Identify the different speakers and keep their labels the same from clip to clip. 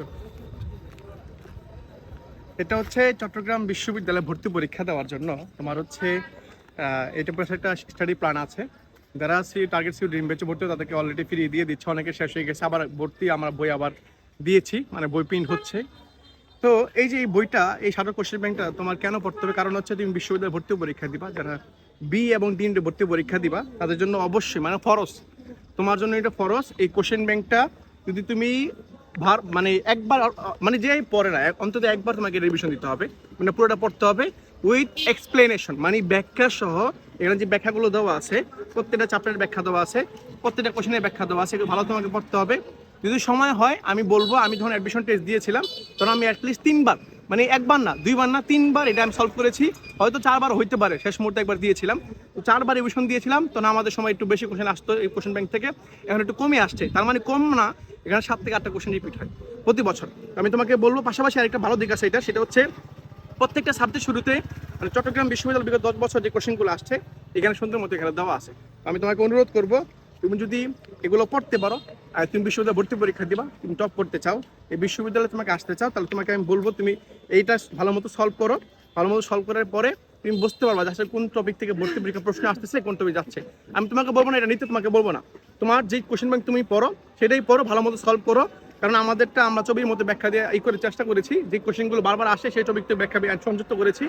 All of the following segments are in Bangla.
Speaker 1: দেখো, এটা হচ্ছে চট্টগ্রাম বিশ্ববিদ্যালয়ে ভর্তি পরীক্ষা দেওয়ার জন্য তোমার হচ্ছে এটা পাশে একটা স্টাডি প্ল্যান আছে। যারা টার্গেট সিউ ড্রিম ব্যাচে ভর্তি তাদেরকে অলরেডি ফিরিয়ে দিয়ে দিচ্ছে, অনেকে শেষ হয়ে গেছে, আবার ভর্তি আমরা বই আবার দিয়েছি, মানে বই প্রিন্ট হচ্ছে। তো এই যে এই বইটা, এই শাটল কোশ্চেন ব্যাংকটা তোমার কেন পড়তে হবে, কারণ হচ্ছে তুমি বিশ্ববিদ্যালয়ে ভর্তি পরীক্ষা দিবা, যারা বি এবং ডিন ভর্তি পরীক্ষা দিবা তাদের জন্য অবশ্যই মানে ফরজ, তোমার জন্য এটা ফরজ। এই কোশ্চেন ব্যাংকটা যদি তুমি মানে একবার মানে যে পড়ে না অন্তত একবার তোমাকে রিভিশন দিতে হবে, মানে পুরোটা পড়তে হবে উইথ এক্সপ্লেনেশন, মানে ব্যাখ্যা সহ। এখানে যে ব্যাখ্যাগুলো দেওয়া আছে, প্রত্যেকটা চ্যাপ্টারের ব্যাখ্যা দেওয়া আছে, প্রত্যেকটা কোশ্চেনের ব্যাখ্যা দেওয়া আছে, এগুলো ভালো তোমাকে পড়তে হবে। যদি সময় হয় আমি বলবো, আমি যখন অ্যাডমিশন টেস্ট দিয়েছিলাম তখন আমি অ্যাটলিস্ট 3বার, মানে একবার না 2বার না 3বার এটা আমি সলভ করেছি, হয়তো 4বার হইতে পারে, শেষ মুহূর্তে একবার দিয়েছিলাম। তো 4বার রিভিশন দিয়েছিলাম, তখন আমাদের সময় একটু বেশি কোশ্চেন আসতো এই কোশ্চেন ব্যাংক থেকে, এখন একটু কমে আসছে, তার মানে কম না, এখানে 7 থেকে 8টা কোশ্চেন রিপিট হয় প্রতি বছর। আমি তোমাকে বলবো পাশাপাশি আরেকটা ভালো দিক আছে, সেটা হচ্ছে প্রত্যেকটা সাবজেক্ট শুরুতে মানে চট্টগ্রাম বিশ্ববিদ্যালয় বিগত 10 বছর যে কোশ্চেনগুলো আসছে এখানে সুন্দর মতো এখানে দেওয়া আছে। আমি তোমাকে অনুরোধ করবো, তুমি যদি এগুলো পড়তে পারো আর তুমি বিশ্ববিদ্যালয়ে ভর্তি পরীক্ষা দিবা, তুমি টপ করতে চাও, এই বিশ্ববিদ্যালয়ে তোমাকে আসতে চাও, তাহলে তোমাকে আমি বলবো তুমি এইটা ভালো মতো সলভ করো। ভালো মতো সলভ করার পরে তুমি বুঝতে পারবা যে আসলে কোন টপিক থেকে ভর্তি পরীক্ষা প্রশ্ন আসতেছে, কোন টপিক যাচ্ছে। আমি তোমাকে বলবো না এটা নিতে, তোমাকে বলবো না, তোমার যেই কোশ্চেন ব্যাংক তুমি পড়ো সেটাই পড়ো, ভালো মতো সলভ করো। কারণ আমাদেরটা আমরা ছবির মধ্যে ব্যাখ্যা দিয়ে এই করে চেষ্টা করেছি, যে কোশ্চেনগুলো বারবার আসে সেই টপিকটা ব্যাখ্যা সংযুক্ত করেছি।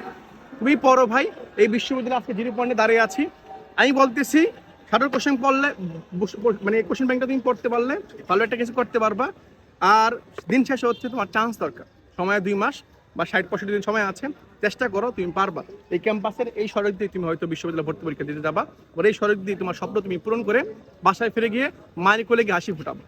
Speaker 1: তুমি পড়ো ভাই, এই বিশ্ববিদ্যালয়ে আজকে 0 পয়েন্টে দাঁড়িয়ে আছি। আমি বলতেছি শাটল কোশ্চেন পড়লে মানে এই কোশ্চেন ব্যাংকটা তুমি পড়তে পারলে ভালো একটা কিছু করতে পারবা। আর দিন শেষে হচ্ছে তোমার চান্স দরকার, সময় 2 মাস বা 60-65 দিন সময় আছে, চেষ্টা করো, তুমি পারবা। এই ক্যাম্পাসের এই সড়ক দিয়ে তুমি হয়তো বিশ্ববিদ্যালয়ে ভর্তি পরীক্ষা দিতে যাবা, আর এই সড়ক দিয়ে তোমার স্বপ্ন তুমি পূরণ করে বাসায় ফিরে গিয়ে মায়ের কোলে গিয়ে হাসি ফুটাবো।